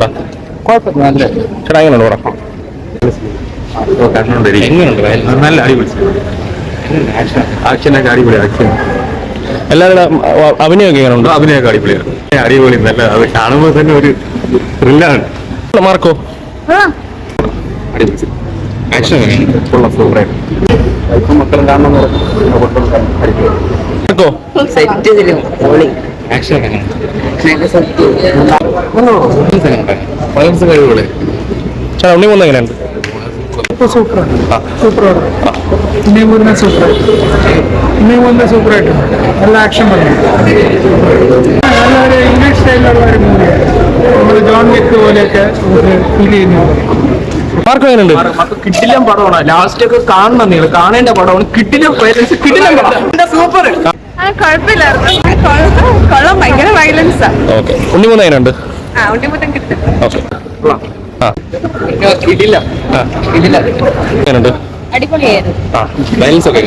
കുഴപ്പമില്ല, ചേട്ടാ എങ്ങനെയുണ്ട് പടം? എങ്ങനെയുണ്ട്? നല്ല അടിപൊളി ആക്ഷനൊക്കെ അടിപൊളി ആക്ഷൻ. എല്ലാവരുടെ അഭിനയമൊക്കെ എങ്ങനെയുണ്ട്? അഭിനയമൊക്കെ അടിപൊളിയാണ്, അടിപൊളി നല്ല. അത് കാണുമ്പോൾ തന്നെ ഒരു ത്രില്ലാണ്. മാർക്കോ അടിപൊളി ആക്ഷൻ സൂപ്പറായിട്ട് മക്കളും കാണണം. ആക്ഷൻ കഴിവുകളെ ചേട്ടാ ഉണ്ണി മൂന്ന് എങ്ങനെയുണ്ട്? സൂപ്പറായിട്ട് നല്ല ആക്ഷൻ പറഞ്ഞു. നല്ലൊരു ഇംഗ്ലീഷ് സ്റ്റൈലുള്ള ഒരു മൂവിയാണ്. നമ്മൾ ജോൺ വിക്ക് പോലെയൊക്കെ ഫീൽ ചെയ്യുന്നു. മാർക്കോ എങ്ങനെയുണ്ട്? കിട്ടില്ല പടമാണ്. ലാസ്റ്റ് ഒക്കെ കാണണം, നിങ്ങൾ കാണേണ്ട പടമാണ്. കിട്ടില്ല സൂപ്പർ. കൊള്ളാം, ഭയങ്കര വയലൻസാ. ഓക്കെ. ഉണ്ണി മൂന്ന് എങ്ങനെയുണ്ട്? ഉണ്ണിമുത്തം കിട്ടും. ഓക്കെ. എങ്ങനെയുണ്ട്? അടിപൊളിയായിരുന്നു. വയലൻസ് ഒക്കെ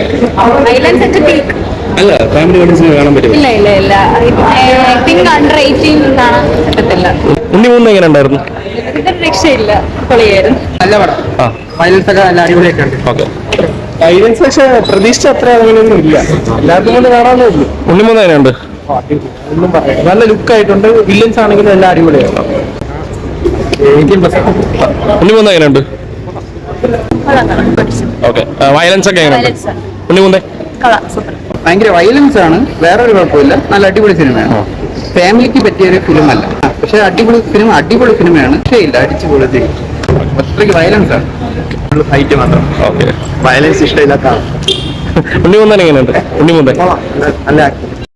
വയലൻസ് ഒക്കെ പീക്ക്. അല്ല, ഫാമിലി ഓഡിയൻസിന് കാണാൻ പറ്റും. ഇല്ല തിങ്ക് അണ്ടർ 18 കാണാൻ പറ്റത്തില്ല. ഉണ്ണി മൂന്ന് എങ്ങനെ ഉണ്ടായിരുന്നു? ഇതൊരു രക്ഷയില്ല, പൊളിയായിരുന്നു. നല്ല പടം. വയലൻസ് ഒക്കെ നല്ല അടിപൊളിയൊക്കെ ഉണ്ട്. ഓക്കെ. വയലൻസ് പക്ഷെ പ്രതീക്ഷിച്ച അത്ര അങ്ങനെയൊന്നും ഇല്ല. എല്ലാവർക്കും കൊണ്ട് കാണാനേ ഉള്ളൂ. ഉണ്ണി മൂന്ന് എങ്ങനെയുണ്ട്? ഒന്നും പറയാം, നല്ല ലുക്ക് ആയിട്ടുണ്ട്. വില്ലൻസ് ആണെങ്കിലും എല്ലാം അടിപൊളിയാണ്. ഉണ്ണി മൂന്ന് എങ്ങനെയുണ്ട്? ഓക്കെ. വയലൻസ് ഒക്കെ എങ്ങനെയുണ്ട്? ഉണ്ണി മൂന്നേ ഭയങ്കര വയലൻസ് ആണ്, വേറൊരു കുഴപ്പമില്ല. നല്ല അടിപൊളി സിനിമയാണ്. ഫാമിലിക്ക് പറ്റിയ ഒരു ഫിലിമല്ല, പക്ഷെ അടിപൊളി സിനിമയാണ്. പക്ഷേ ഇല്ല, അടിച്ചു പൊളിച്ച് അത്രയ്ക്ക് വയലൻസ് ആണ്. ഫൈറ്റ് മാത്രം. ഓക്കെ. വയലൻസ് ഇഷ്ടമില്ലാത്ത ഉണ്ണി മൂന്നേ എങ്ങനെയുണ്ട്? ഉണ്ണി മൂന്നേ നല്ല